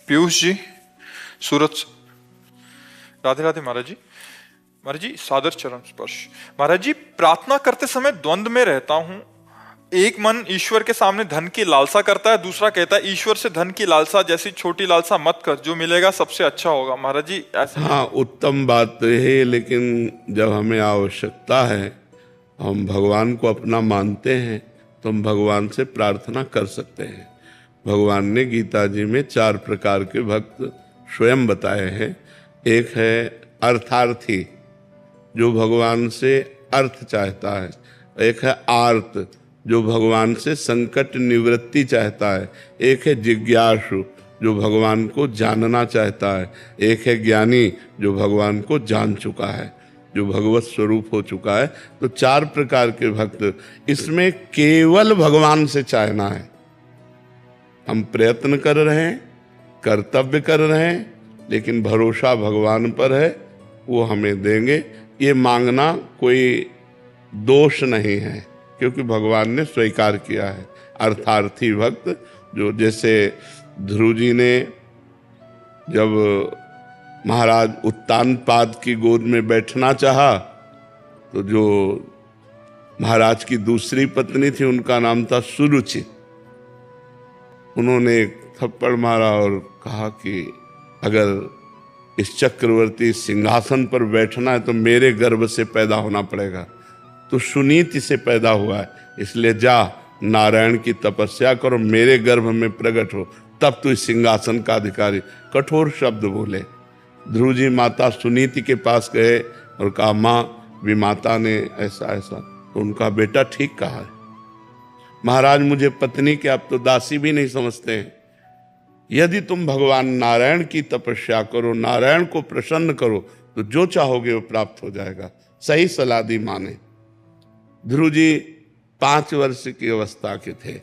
पीयूष जी, सूरत से। राधे राधे महाराज जी। महाराज जी, सादर चरण स्पर्श। महाराज जी, प्रार्थना करते समय द्वंद में रहता हूं। एक मन ईश्वर के सामने धन की लालसा करता है, दूसरा कहता है ईश्वर से धन की लालसा जैसी छोटी लालसा मत कर, जो मिलेगा सबसे अच्छा होगा। महाराज जी ऐसे। हाँ, उत्तम बात तो है, लेकिन जब हमें आवश्यकता है, हम भगवान को अपना मानते हैं, तो हम भगवान से प्रार्थना कर सकते हैं। भगवान ने गीता जी में 4 प्रकार के भक्त स्वयं बताए हैं। एक है अर्थार्थी, जो भगवान से अर्थ चाहता है। एक है आर्त, जो भगवान से संकट निवृत्ति चाहता है। एक है जिज्ञासु, जो भगवान को जानना चाहता है। एक है ज्ञानी, जो भगवान को जान चुका है, जो भगवत स्वरूप हो चुका है। तो 4 प्रकार के भक्त। इसमें केवल भगवान से चाहना है। हम प्रयत्न कर रहे हैं, कर्तव्य कर रहे हैं, लेकिन भरोसा भगवान पर है, वो हमें देंगे। ये मांगना कोई दोष नहीं है, क्योंकि भगवान ने स्वीकार किया है। अर्थार्थी भक्त, जो जैसे ध्रुव जी ने जब महाराज उत्तानपाद की गोद में बैठना चाहा, तो जो महाराज की दूसरी पत्नी थी, उनका नाम था सुरुचि। उन्होंने एक थप्पड़ मारा और कहा कि अगर इस चक्रवर्ती सिंहासन पर बैठना है तो मेरे गर्भ से पैदा होना पड़ेगा। तो सुनीति से पैदा हुआ है, इसलिए जा नारायण की तपस्या करो, मेरे गर्भ में प्रकट हो, तब तू इस सिंहासन का अधिकारी। कठोर शब्द बोले। ध्रुव जी माता सुनीति के पास गए और कहा, माँ विमाता ने ऐसा ऐसा। तो उनका बेटा ठीक कहा है महाराज, मुझे पत्नी के आप तो दासी भी नहीं समझते हैं। यदि तुम भगवान नारायण की तपस्या करो, नारायण को प्रसन्न करो, तो जो चाहोगे वो प्राप्त हो जाएगा। सही सलाह दी माँ ने। ध्रुव जी 5 वर्ष की अवस्था के थे।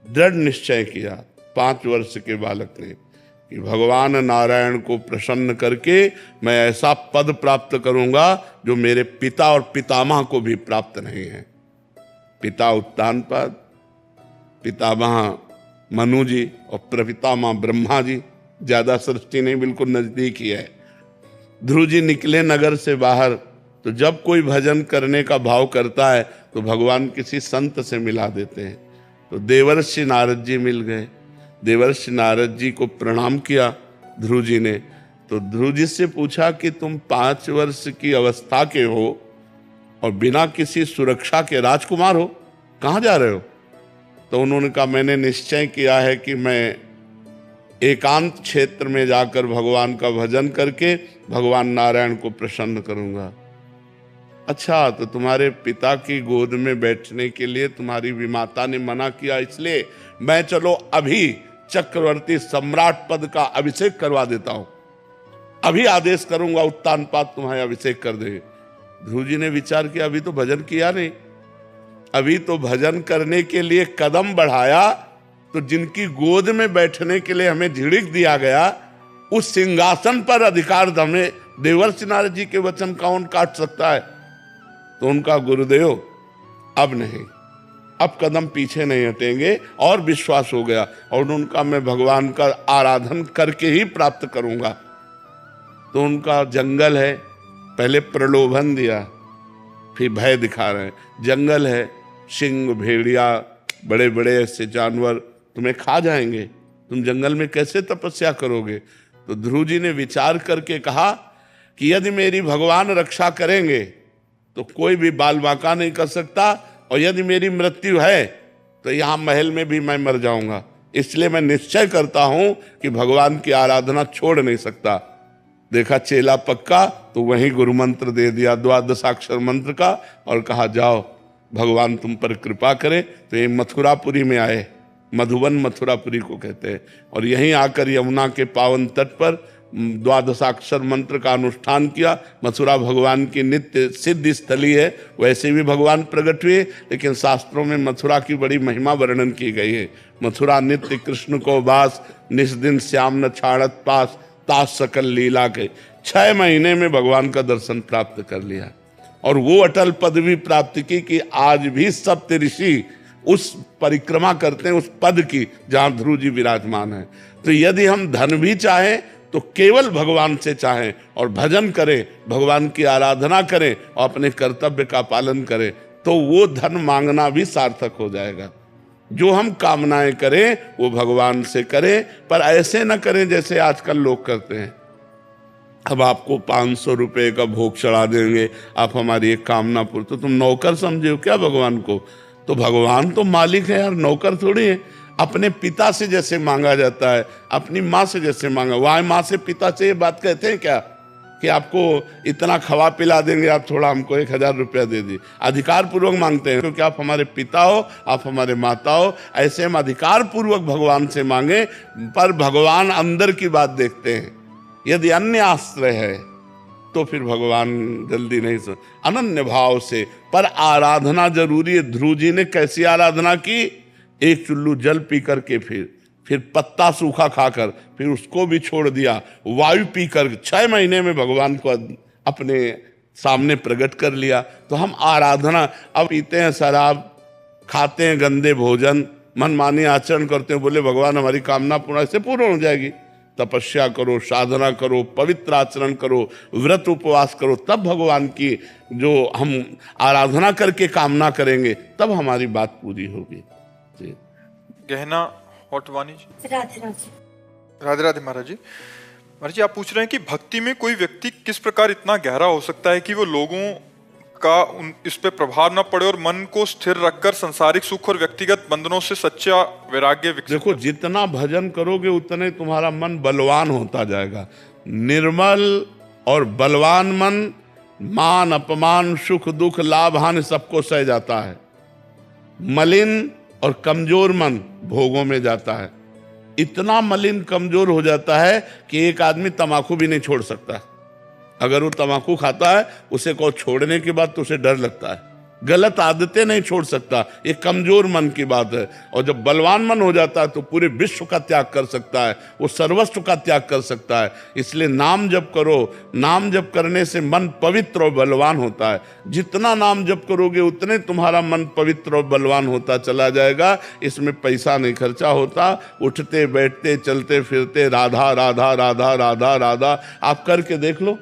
दृढ़ निश्चय किया 5 वर्ष के बालक ने कि भगवान नारायण को प्रसन्न करके मैं ऐसा पद प्राप्त करूंगा जो मेरे पिता और पितामह को भी प्राप्त नहीं है। पिता उत्तानपाद, पितामह मनु जी और प्रपितामह ब्रह्मा जी। ज्यादा सृष्टि नहीं, बिल्कुल नजदीक ही है। ध्रुव जी निकले नगर से बाहर, तो जब कोई भजन करने का भाव करता है तो भगवान किसी संत से मिला देते हैं। तो देवर्षि नारद जी मिल गए। देवर्षि नारद जी को प्रणाम किया ध्रुव जी ने। तो ध्रुव जी से पूछा कि तुम 5 वर्ष की अवस्था के हो और बिना किसी सुरक्षा के राजकुमार हो, कहाँ जा रहे हो? तो उन्होंने कहा, मैंने निश्चय किया है कि मैं एकांत क्षेत्र में जाकर भगवान का भजन करके भगवान नारायण को प्रसन्न करूंगा। अच्छा, तो तुम्हारे पिता की गोद में बैठने के लिए तुम्हारी विमाता ने मना किया, इसलिए मैं चलो अभी चक्रवर्ती सम्राट पद का अभिषेक करवा देता हूं। अभी आदेश करूंगा, उत्तानपाद तुम्हारे अभिषेक कर दे। ध्रुव जी ने विचार किया, अभी तो भजन किया नहीं। अभी तो भजन करने के लिए कदम बढ़ाया, तो जिनकी गोद में बैठने के लिए हमें झिड़क दिया गया, उस सिंहासन पर अधिकार हमें देवर्षि नारद जी के वचन कौन काट सकता है? तो उनका गुरुदेव, अब नहीं, अब कदम पीछे नहीं हटेंगे। और विश्वास हो गया और उनका मैं भगवान का आराधन करके ही प्राप्त करूंगा। तो उनका जंगल है, पहले प्रलोभन दिया, फिर भय दिखा रहे हैं। जंगल है, सिंह भेड़िया बड़े बड़े ऐसे जानवर तुम्हें खा जाएंगे, तुम जंगल में कैसे तपस्या करोगे? तो ध्रुव जी ने विचार करके कहा कि यदि मेरी भगवान रक्षा करेंगे तो कोई भी बाल बांका नहीं कर सकता, और यदि मेरी मृत्यु है तो यहां महल में भी मैं मर जाऊंगा। इसलिए मैं निश्चय करता हूं कि भगवान की आराधना छोड़ नहीं सकता। देखा चेला पक्का, तो वहीं गुरु मंत्र दे दिया 12 मंत्र का, और कहा जाओ भगवान तुम पर कृपा करे। तो ये मथुरापुरी में आए, मधुबन मथुरापुरी को कहते हैं, और यहीं आकर यमुना के पावन तट पर 12 मंत्र का अनुष्ठान किया। मथुरा भगवान की नित्य सिद्ध स्थली है, वैसे भी भगवान प्रकट हुए, लेकिन शास्त्रों में मथुरा की बड़ी महिमा वर्णन की गई है। मथुरा नित्य कृष्ण को वास, निस दिन श्याम न छाड़त पास, तास सकल लीला के। 6 महीने में भगवान का दर्शन प्राप्त कर लिया, और वो अटल पदवी प्राप्त की कि आज भी सप्त ऋषि उस परिक्रमा करते हैं उस पद की जहां ध्रुव जी विराजमान है। तो यदि हम धन भी चाहें तो केवल भगवान से चाहें और भजन करें, भगवान की आराधना करें और अपने कर्तव्य का पालन करें, तो वो धन मांगना भी सार्थक हो जाएगा। जो हम कामनाएं करें वो भगवान से करें, पर ऐसे न करें जैसे आजकल लोग करते हैं। अब आपको 500 रुपए का भोग चढ़ा देंगे, आप हमारी एक कामना पूरी, तो तुम नौकर समझे हो क्या भगवान को? तो भगवान तो मालिक है यार, नौकर थोड़ी है। अपने पिता से जैसे मांगा जाता है, अपनी माँ से जैसे मांगा, वहां माँ से पिता से ये बात कहते हैं क्या कि आपको इतना खवा पिला देंगे, आप थोड़ा हमको 1000 रुपया दे दी? अधिकार पूर्वक मांगते हैं, क्योंकि आप हमारे पिता हो, आप हमारे माता हो। ऐसे हम अधिकार पूर्वक भगवान से मांगे, पर भगवान अंदर की बात देखते हैं। यदि अन्य आश्रय है तो फिर भगवान जल्दी नहीं सुन, अनन्य भाव से। पर आराधना जरूरी है। ध्रुव जी ने कैसी आराधना की? एक चुल्लू जल पी करके, फिर पत्ता सूखा खाकर, फिर उसको भी छोड़ दिया, वायु पीकर 6 महीने में भगवान को अपने सामने प्रकट कर लिया। तो हम आराधना, अब पीते हैं शराब, खाते हैं गंदे भोजन, मनमानी आचरण करते हैं, बोले भगवान हमारी कामना पूर्ण से पूर्ण हो जाएगी। तपस्या करो, साधना करो, पवित्र आचरण करो, व्रत उपवास करो, तब भगवान की जो हम आराधना करके कामना करेंगे तब हमारी बात पूरी होगी। जी। गहना होटवानी जी। राधे राधे। राधे राधे महाराज जी। महाराज जी, आप पूछ रहे हैं कि भक्ति में कोई व्यक्ति किस प्रकार इतना गहरा हो सकता है कि वो लोगों का इस पे प्रभाव न पड़े और मन को स्थिर रखकर सांसारिक सुख और व्यक्तिगत बंधनों से सच्चा वैराग्य विकसित। देखो, जितना भजन करोगे उतने तुम्हारा मन बलवान होता जाएगा। निर्मल और बलवान मन मान अपमान सुख दुख लाभ हानि सबको सह जाता है। मलिन और कमजोर मन भोगों में जाता है। इतना मलिन कमजोर हो जाता है कि एक आदमी तम्बाकू भी नहीं छोड़ सकता। अगर वो तम्बाकू खाता है, उसे को छोड़ने के बाद तो उसे डर लगता है, गलत आदतें नहीं छोड़ सकता। ये कमजोर मन की बात है। और जब बलवान मन हो जाता है तो पूरे विश्व का त्याग कर सकता है, वो सर्वस्व का त्याग कर सकता है। इसलिए नाम जप करो। नाम जप करने से मन पवित्र और बलवान होता है। जितना नाम जप करोगे उतने तुम्हारा मन पवित्र और बलवान होता चला जाएगा। इसमें पैसा नहीं खर्चा होता। उठते बैठते चलते फिरते राधा राधा राधा राधा राधा आप करके देख लो,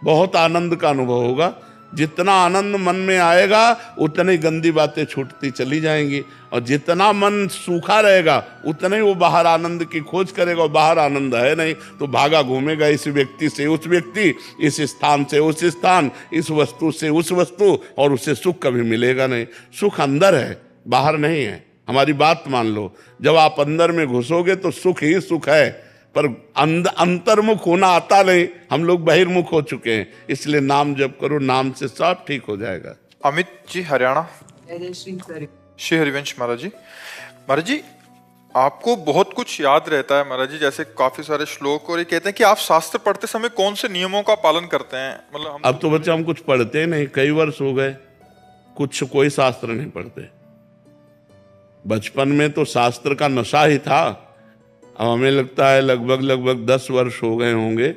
बहुत आनंद का अनुभव होगा। जितना आनंद मन में आएगा उतनी गंदी बातें छूटती चली जाएंगी, और जितना मन सूखा रहेगा उतने ही वो बाहर आनंद की खोज करेगा। और बाहर आनंद है नहीं तो भागा घूमेगा इस व्यक्ति से उस व्यक्ति, इस स्थान से उस स्थान, इस वस्तु से उस वस्तु, और उसे सुख कभी मिलेगा नहीं। सुख अंदर है, बाहर नहीं है। हमारी बात मान लो, जब आप अंदर में घुसोगे तो सुख ही सुख है, पर अंतर्मुख होना आता नहीं। हम लोग बहिर्मुख हो चुके हैं। इसलिए नाम जप करो, नाम से सब ठीक हो जाएगा। अमित जी, हरियाणा। श्री हरिवंश महाराज जी। महाराज जी, आपको बहुत कुछ याद रहता है महाराज जी, जैसे काफी सारे श्लोक, और ये कहते हैं कि आप शास्त्र पढ़ते समय कौन से नियमों का पालन करते हैं? मतलब अब तो बच्चे हम कुछ पढ़ते नहीं, कई वर्ष हो गए कुछ कोई शास्त्र नहीं पढ़ते। बचपन में तो शास्त्र का नशा ही था। अब हमें लगता है लगभग 10 वर्ष हो गए होंगे।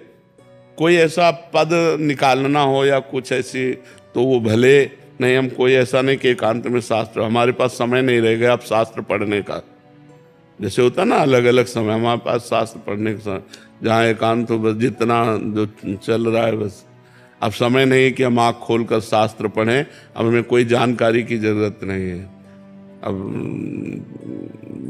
कोई ऐसा पद निकालना हो या कुछ ऐसी, तो वो भले नहीं, हम कोई ऐसा नहीं कि एकांत में शास्त्र, हमारे पास समय नहीं रह गया अब शास्त्र पढ़ने का। जैसे होता ना अलग अलग समय, हमारे पास शास्त्र पढ़ने का समय, जहाँ एकांत हो बस जितना जो चल रहा है बस। अब समय नहीं है कि हम आँख खोल कर शास्त्र पढ़ें। अब हमें कोई जानकारी की जरूरत नहीं है। अब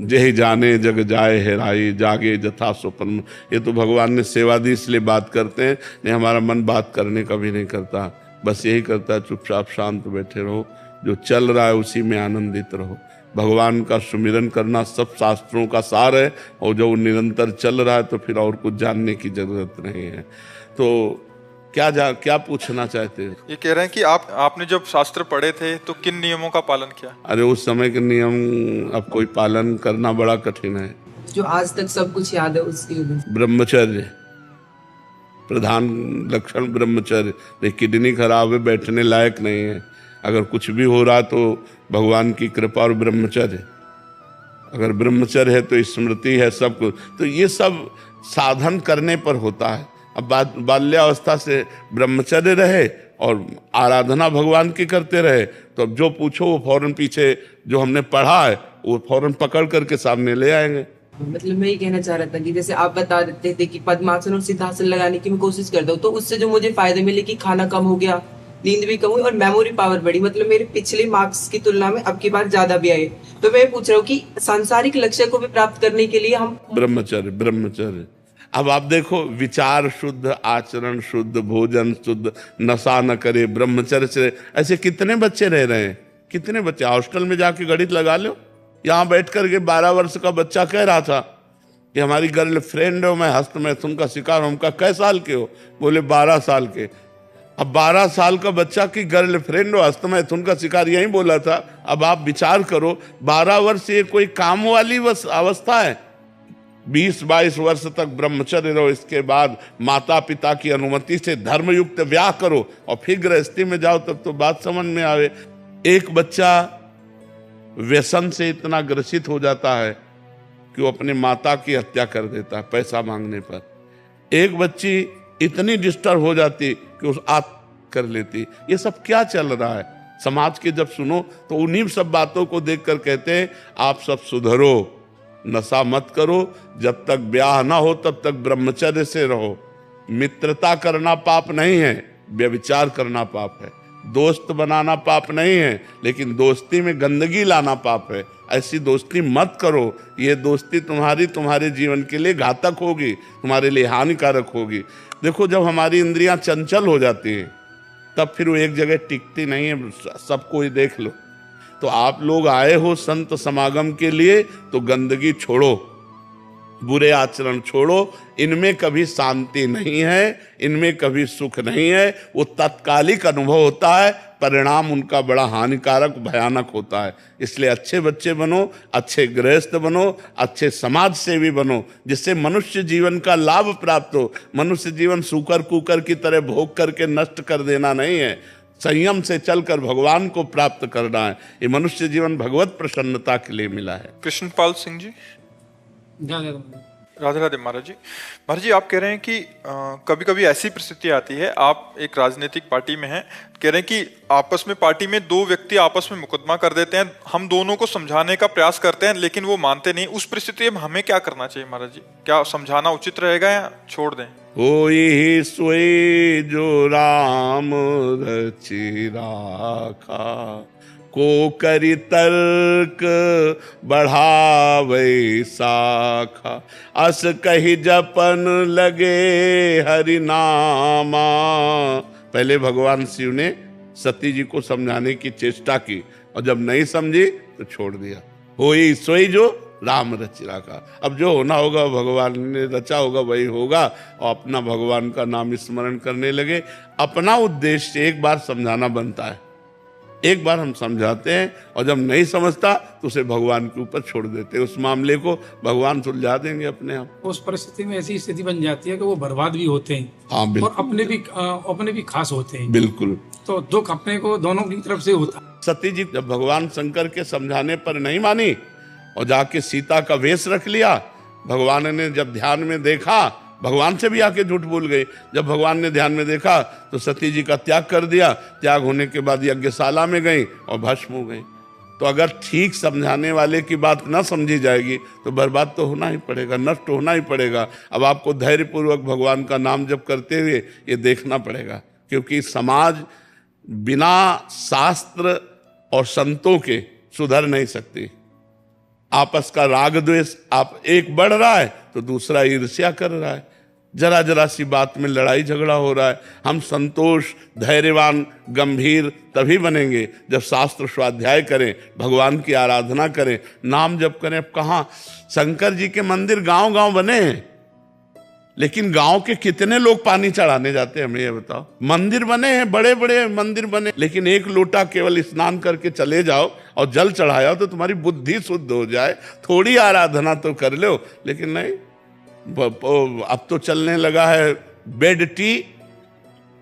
जय जाने जग जाए हेराई, जागे जथा स्वप्न। ये तो भगवान ने सेवा दी इसलिए बात करते हैं, नहीं हमारा मन बात करने का भी नहीं करता। बस यही करता है, चुपचाप शांत बैठे रहो, जो चल रहा है उसी में आनंदित रहो। भगवान का सुमिरन करना सब शास्त्रों का सार है, और जो निरंतर चल रहा है तो फिर और कुछ जानने की जरूरत नहीं है। तो क्या पूछना चाहते हैं? ये कह रहे हैं कि आपने जब शास्त्र पढ़े थे तो किन नियमों का पालन किया? अरे उस समय के नियम अब कोई पालन करना बड़ा कठिन है। जो आज तक सब कुछ याद है उसकी। ब्रह्मचर्य, प्रधान लक्षण ब्रह्मचर्य। किडनी खराब है, बैठने लायक नहीं है, अगर कुछ भी हो रहा तो भगवान की कृपा और ब्रह्मचर्य। अगर ब्रह्मचर्य है तो स्मृति है, सब कुछ। तो ये सब साधन करने पर होता है। अब बाल्यावस्था से ब्रह्मचर्य रहे और आराधना भगवान की करते रहे, तो अब जो पूछो वो फौरन पीछे जो हमने पढ़ा है वो फौरन पकड़ करके सामने ले आएंगे। मतलब मैं ये कहना चाह रहा था कि जैसे आप बता देते थे कि पद्मासन और सिद्धासन लगाने की मैं कोशिश करता हूँ, तो उससे जो मुझे फायदे मिले कि खाना कम हो गया, नींद भी कम हुई और मेमोरी पावर बढ़ी। मतलब मेरे पिछले मार्क्स की तुलना में अब की बार ज्यादा भी आए। तो मैं पूछ रहा हूँ कि सांसारिक लक्ष्य को भी प्राप्त करने के लिए हम ब्रह्मचर्य अब आप देखो, विचार शुद्ध, आचरण शुद्ध, भोजन शुद्ध, नशा न करे, ब्रह्मचर्य से ऐसे कितने बच्चे रह रहे हैं, कितने बच्चे। हॉस्टल में जाके गणित लगा लो, यहाँ बैठ करके 12 वर्ष का बच्चा कह रहा था कि हमारी गर्लफ्रेंड हो, मैं हस्तमैथुन का शिकार हूं। का कै साल के हो? बोले 12 साल के। अब 12 साल का बच्चा की गर्लफ्रेंड हो, हस्तमैथुन का शिकार, यही बोला था। अब आप विचार करो, 12 वर्ष ये कोई काम वाली अवस्था है? 20-22 वर्ष तक ब्रह्मचर्य रहो, इसके बाद माता पिता की अनुमति से धर्मयुक्त ब्याह करो और फिर गृहस्थी में जाओ, तब तो बात समझ में आवे। एक बच्चा व्यसन से इतना ग्रसित हो जाता है कि वो अपने माता की हत्या कर देता है पैसा मांगने पर। एक बच्ची इतनी डिस्टर्ब हो जाती कि उस आत्महत्या कर लेती। ये सब क्या चल रहा है समाज के? जब सुनो तो उन्हीं सब बातों को देखकर कहते हैं आप सब सुधरो, नशा मत करो, जब तक ब्याह ना हो तब तक ब्रह्मचर्य से रहो। मित्रता करना पाप नहीं है, व्यभिचार करना पाप है। दोस्त बनाना पाप नहीं है, लेकिन दोस्ती में गंदगी लाना पाप है। ऐसी दोस्ती मत करो, ये दोस्ती तुम्हारे जीवन के लिए घातक होगी, तुम्हारे लिए हानिकारक होगी। देखो, जब हमारी इंद्रियां चंचल हो जाती हैं तब फिर वो एक जगह टिकती नहीं है, सबको ही देख लो। तो आप लोग आए हो संत समागम के लिए, तो गंदगी छोड़ो, बुरे आचरण छोड़ो। इनमें कभी शांति नहीं है, इनमें कभी सुख नहीं है। वो तात्कालिक अनुभव होता है, परिणाम उनका बड़ा हानिकारक भयानक होता है। इसलिए अच्छे बच्चे बनो, अच्छे गृहस्थ बनो, अच्छे समाज सेवी बनो, जिससे मनुष्य जीवन का लाभ प्राप्त हो। मनुष्य जीवन सूकर कुकर की तरह भोग करके नष्ट कर देना नहीं है, संयम से चलकर भगवान को प्राप्त करना है। ये मनुष्य जीवन भगवत प्रसन्नता के लिए मिला है। कृष्णपाल सिंह जी। राधे राधे महाराज जी। महाराज जी, आप कह रहे हैं कि कभी कभी ऐसी परिस्थिति आती है, आप एक राजनीतिक पार्टी में हैं, कह रहे हैं कि आपस में पार्टी में 2 व्यक्ति आपस में मुकदमा कर देते हैं, हम दोनों को समझाने का प्रयास करते हैं लेकिन वो मानते नहीं। उस परिस्थिति में हमें क्या करना चाहिए महाराज जी? क्या समझाना उचित रहेगा या छोड़ दें? होई सोई जो राम रचि राखा, को करि तर्क बढ़ावे शाखा, अस कही जपन लगे हरि नामा। पहले भगवान शिव ने सती जी को समझाने की चेष्टा की और जब नहीं समझी तो छोड़ दिया। होई सोई जो राम रचि राखा। अब जो होना होगा भगवान ने रचा होगा वही होगा, और अपना भगवान का नाम स्मरण करने लगे। अपना उद्देश्य एक बार समझाना बनता है, एक बार हम समझाते हैं और जब नहीं समझता तो उसे भगवान के ऊपर छोड़ देते हैं। उस मामले को भगवान सुलझा देंगे अपने आप। उस परिस्थिति में ऐसी स्थिति बन जाती है कि वो बर्बाद भी होते हैं। हाँ, और अपने भी खास होते हैं। बिल्कुल। तो दुख अपने को दोनों की तरफ से होता है। सती जी जब भगवान शंकर के समझाने पर नहीं मानी और जाके सीता का वेश रख लिया, भगवान ने जब ध्यान में देखा, भगवान से भी आके झूठ बोल गए। जब भगवान ने ध्यान में देखा तो सती जी का त्याग कर दिया। त्याग होने के बाद यज्ञशाला में गई और भस्म हो गई। तो अगर ठीक समझाने वाले की बात ना समझी जाएगी तो बर्बाद तो होना ही पड़ेगा, नष्ट होना ही पड़ेगा। अब आपको धैर्यपूर्वक भगवान का नाम जप करते हुए ये देखना पड़ेगा, क्योंकि समाज बिना शास्त्र और संतों के सुधर नहीं सकती। आपस का राग द्वेष, आप एक बढ़ रहा है तो दूसरा ईर्ष्या कर रहा है, जरा जरा सी बात में लड़ाई झगड़ा हो रहा है। हम संतोष, धैर्यवान, गंभीर तभी बनेंगे जब शास्त्र स्वाध्याय करें, भगवान की आराधना करें, नाम जप करें। अब कहाँ शंकर जी के मंदिर गांव गांव बने हैं, लेकिन गांव के कितने लोग पानी चढ़ाने जाते हैं हमें ये बताओ। मंदिर बने हैं, बड़े बड़े मंदिर बने, लेकिन एक लोटा केवल स्नान करके चले जाओ और जल चढ़ाया तो तुम्हारी बुद्धि शुद्ध हो जाए, थोड़ी आराधना तो कर लो। लेकिन नहीं, अब तो चलने लगा है बेड टी।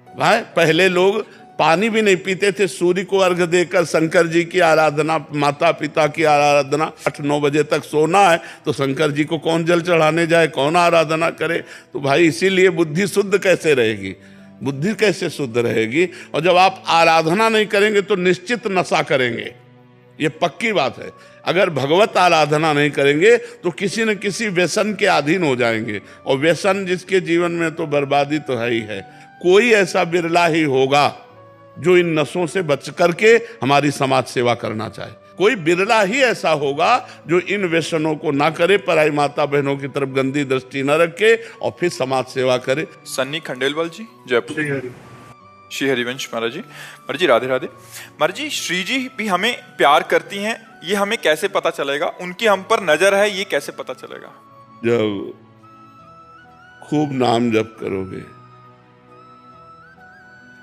भाई पहले लोग पानी भी नहीं पीते थे, सूर्य को अर्घ देकर शंकर जी की आराधना, माता पिता की आराधना, 8-9 बजे तक सोना है तो शंकर जी को कौन जल चढ़ाने जाए, कौन आराधना करे। तो भाई इसीलिए बुद्धि शुद्ध कैसे रहेगी, बुद्धि कैसे शुद्ध रहेगी। और जब आप आराधना नहीं करेंगे तो निश्चित नशा करेंगे, ये पक्की बात है। अगर भगवत आराधना नहीं करेंगे तो किसी न किसी व्यसन के अधीन हो जाएंगे, और व्यसन जिसके जीवन में तो बर्बादी तो है ही है। कोई ऐसा बिरला ही होगा जो इन नशों से बच करके हमारी समाज सेवा करना चाहे। कोई बिरला ही ऐसा होगा जो इन व्यसनों को ना करे, पराई माता बहनों की तरफ गंदी दृष्टि न रखे और फिर समाज सेवा करे। सन्नी खंडेलवाल जी, जयपुर। श्री हरिवंश महाराज जी। महाराज जी राधे राधे। महाराज जी, श्री जी भी हमें प्यार करती हैं, ये हमें कैसे पता चलेगा? उनकी हम पर नजर है, ये कैसे पता चलेगा? जब खूब नाम जप करोगे,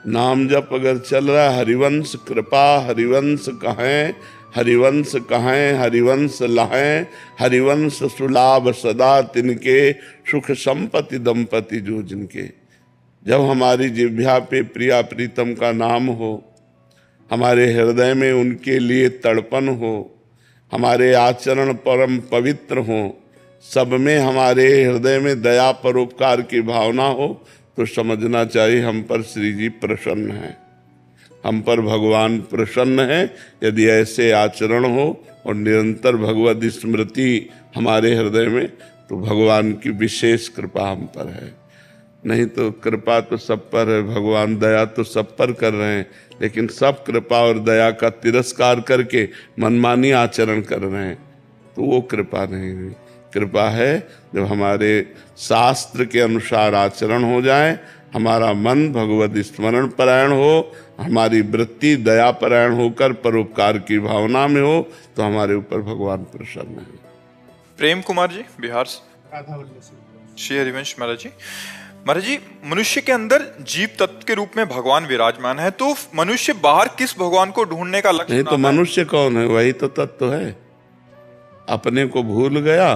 नाम जप अगर चल रहा है, हरिवंश कृपा हरिवंश कहें, हरिवंश कहें हरिवंश लहें, हरिवंश सुलाभ सदा तिनके, सुख संपत्ति दंपति जो जिनके। जब हमारी जिह्वा पे प्रिया प्रीतम का नाम हो, हमारे हृदय में उनके लिए तड़पन हो, हमारे आचरण परम पवित्र हो, सब में हमारे हृदय में दया परोपकार की भावना हो, तो समझना चाहिए हम पर श्री जी प्रसन्न हैं, हम पर भगवान प्रसन्न है। यदि ऐसे आचरण हो और निरंतर भगवत स्मृति हमारे हृदय में, तो भगवान की विशेष कृपा हम पर है। नहीं तो कृपा तो सब पर है, भगवान दया तो सब पर कर रहे हैं, लेकिन सब कृपा और दया का तिरस्कार करके मनमानी आचरण कर रहे हैं, तो वो कृपा नहीं हुई। कृपा है जब हमारे शास्त्र के अनुसार आचरण हो जाए, हमारा मन भगवत स्मरण परायण हो, हमारी वृत्ति दया परायण होकर परोपकार की भावना में हो, तो हमारे ऊपर भगवान प्रसन्न है। प्रेम कुमार जी, बिहार से। श्री हरिवंश महाराज जी। महाराज जी, मनुष्य के अंदर जीव तत्व के रूप में भगवान विराजमान है, तो मनुष्य बाहर किस भगवान को ढूंढने का लक्ष्य? नहीं तो मनुष्य कौन है? वही तो तत्व है। अपने को भूल गया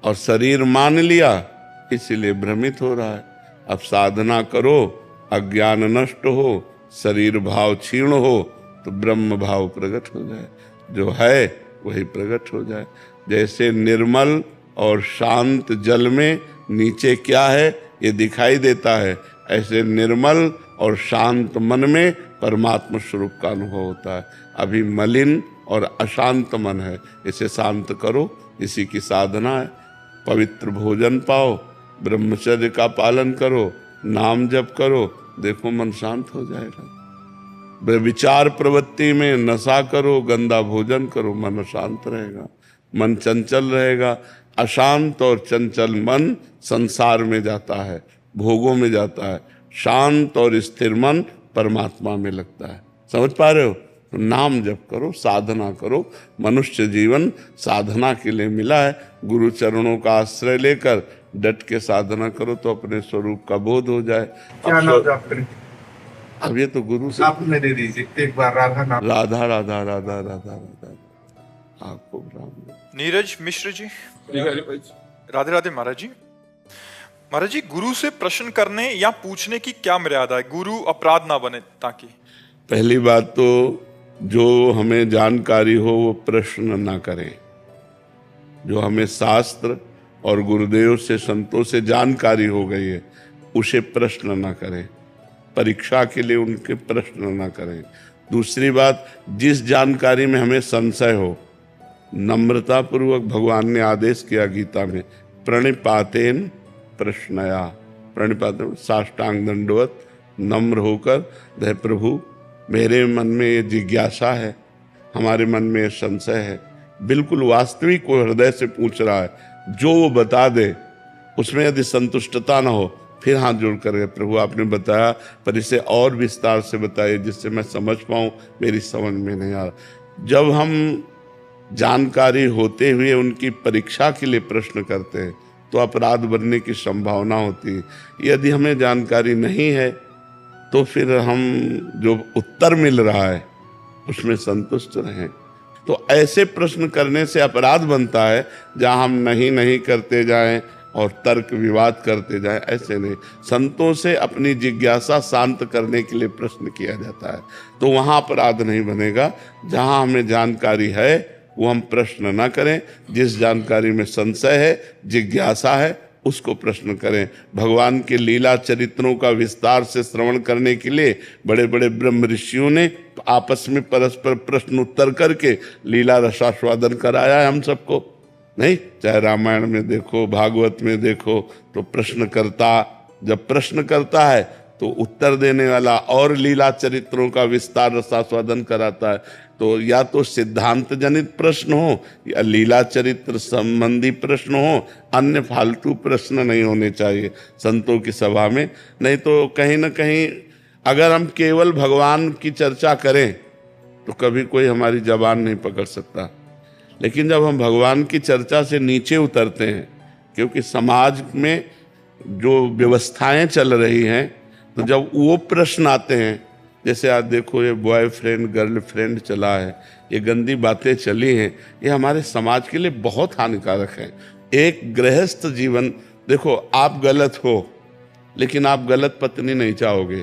और शरीर मान लिया, इसीलिए भ्रमित हो रहा है। अब साधना करो, अज्ञान नष्ट हो, शरीर भाव क्षीण हो, तो ब्रह्म भाव प्रकट हो जाए, जो है वही प्रकट हो जाए। जैसे निर्मल और शांत जल में नीचे क्या है ये दिखाई देता है, ऐसे निर्मल और शांत मन में परमात्मा स्वरूप का अनुभव होता है। अभी मलिन और अशांत मन है, इसे शांत करो, इसी की साधना है। पवित्र भोजन पाओ, ब्रह्मचर्य का पालन करो, नाम जप करो, देखो मन शांत हो जाएगा। विचार प्रवृत्ति में नशा करो, गंदा भोजन करो, मन शांत रहेगा, मन चंचल रहेगा। अशांत और चंचल मन संसार में जाता है, भोगों में जाता है। शांत और स्थिर मन परमात्मा में लगता है। समझ पा रहे हो? तो नाम जप करो, साधना करो। मनुष्य जीवन साधना के लिए मिला है। गुरु चरणों का आश्रय लेकर डट के साधना करो तो अपने स्वरूप का बोध हो जाए। क्या नाम जप करें? अब ये तो गुरु से आप में दे दीजिए एक बार। राधा नाम। राधा राधा राधा राधा राधा। आपको राम। नीरज मिश्र जी। राधे राधे महाराज जी। महाराज जी, गुरु से प्रश्न करने या पूछने की क्या मर्यादा है, गुरु अपराध ना बने? ताकि पहली बात तो जो हमें जानकारी हो वो प्रश्न ना करें। जो हमें शास्त्र और गुरुदेव से संतों से जानकारी हो गई है उसे प्रश्न ना करें, परीक्षा के लिए उनके प्रश्न ना करें। दूसरी बात, जिस जानकारी में हमें संशय हो, नम्रता पूर्वक भगवान ने आदेश किया गीता में, प्रणिपातेन प्रश्नया। प्रणिपातेन साष्टांग दंडवत नम्र होकर, दे प्रभु मेरे मन में ये जिज्ञासा है, हमारे मन में ये संशय है, बिल्कुल वास्तविक वो हृदय से पूछ रहा है, जो वो बता दे। उसमें यदि संतुष्टता ना हो फिर हाथ जोड़ कर, प्रभु आपने बताया पर इसे और विस्तार से बताइए जिससे मैं समझ पाऊँ, मेरी समझ में नहीं आ रहा। जब हम जानकारी होते हुए उनकी परीक्षा के लिए प्रश्न करते हैं तो अपराध बनने की संभावना होती है। यदि हमें जानकारी नहीं है तो फिर हम जो उत्तर मिल रहा है उसमें संतुष्ट रहें। तो ऐसे प्रश्न करने से अपराध बनता है जहाँ हम नहीं करते जाएं, और तर्क विवाद करते जाएं, ऐसे नहीं। संतों से अपनी जिज्ञासा शांत करने के लिए प्रश्न किया जाता है, तो वहाँ अपराध नहीं बनेगा। जहाँ हमें जानकारी है वो हम प्रश्न ना करें, जिस जानकारी में संशय है, जिज्ञासा है, उसको प्रश्न करें। भगवान के लीला चरित्रों का विस्तार से श्रवण करने के लिए बड़े बड़े ब्रह्म ऋषियों ने आपस में परस्पर प्रश्न उत्तर करके लीला रसास्वादन कराया है हम सबको, नहीं? चाहे रामायण में देखो, भागवत में देखो, तो प्रश्नकर्ता जब प्रश्न करता है तो उत्तर देने वाला और लीला चरित्रों का विस्तार रसास्वादन कराता है। तो या तो सिद्धांत जनित प्रश्न हो या लीला चरित्र संबंधी प्रश्न हो, अन्य फालतू प्रश्न नहीं होने चाहिए संतों की सभा में। नहीं तो कहीं ना कहीं अगर हम केवल भगवान की चर्चा करें तो कभी कोई हमारी जबान नहीं पकड़ सकता। लेकिन जब हम भगवान की चर्चा से नीचे उतरते हैं, क्योंकि समाज में जो व्यवस्थाएं चल रही हैं, तो जब वो प्रश्न आते हैं, जैसे आज देखो ये बॉयफ्रेंड गर्लफ्रेंड चला है, ये गंदी बातें चली हैं, ये हमारे समाज के लिए बहुत हानिकारक है। एक गृहस्थ जीवन, देखो आप गलत हो लेकिन आप गलत पत्नी नहीं चाहोगे,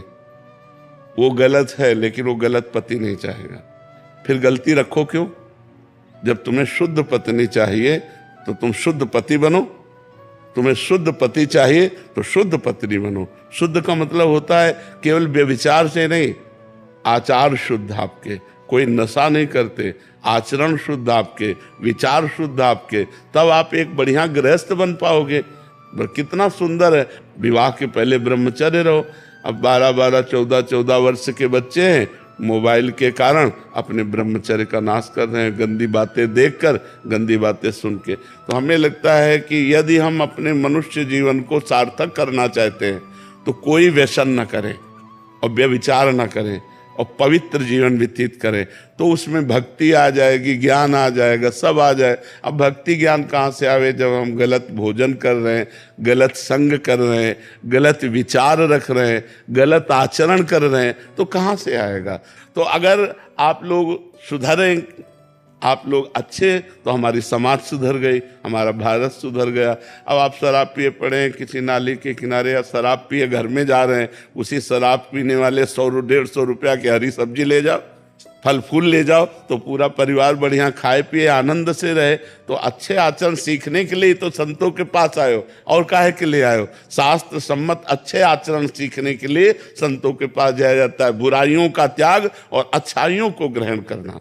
वो गलत है लेकिन वो गलत पति नहीं चाहेगा। फिर गलती रखो क्यों? जब तुम्हें शुद्ध पत्नी चाहिए तो तुम शुद्ध पति बनो, तुम्हें शुद्ध पति चाहिए तो शुद्ध पत्नी बनो। शुद्ध का मतलब होता है केवल व्यभिचार से नहीं, आचार शुद्ध आपके, कोई नशा नहीं करते, आचरण शुद्ध आपके, विचार शुद्ध आपके, तब आप एक बढ़िया गृहस्थ बन पाओगे। कितना सुंदर है, विवाह के पहले ब्रह्मचर्य रहो। अब 12-12, 14-14 वर्ष के बच्चे हैं, मोबाइल के कारण अपने ब्रह्मचर्य का नाश कर रहे हैं, गंदी बातें देखकर, गंदी बातें सुन के। तो हमें लगता है कि यदि हम अपने मनुष्य जीवन को सार्थक करना चाहते हैं तो कोई व्यसन न करें और व्यभिचार न करें और पवित्र जीवन व्यतीत करें, तो उसमें भक्ति आ जाएगी, ज्ञान आ जाएगा, सब आ जाए। अब भक्ति ज्ञान कहाँ से आवे जब हम गलत भोजन कर रहे हैं, गलत संग कर रहे हैं, गलत विचार रख रहे हैं, गलत आचरण कर रहे हैं, तो कहाँ से आएगा? तो अगर आप लोग सुधरें, आप लोग अच्छे, तो हमारी समाज सुधर गई, हमारा भारत सुधर गया। अब आप शराब पिए पड़े हैं किसी नाली के किनारे, या शराब पिए घर में जा रहे हैं, उसी शराब पीने वाले 100-150 रुपया की हरी सब्जी ले जाओ, फल फूल ले जाओ, तो पूरा परिवार बढ़िया खाए पिए आनंद से रहे। तो अच्छे आचरण सीखने के लिए तो संतों के पास आयो, और काहे के लिए आयो? शास्त्र सम्मत अच्छे आचरण सीखने के लिए संतों के पास जाया जाता है, बुराइयों का त्याग और अच्छाइयों को ग्रहण करना।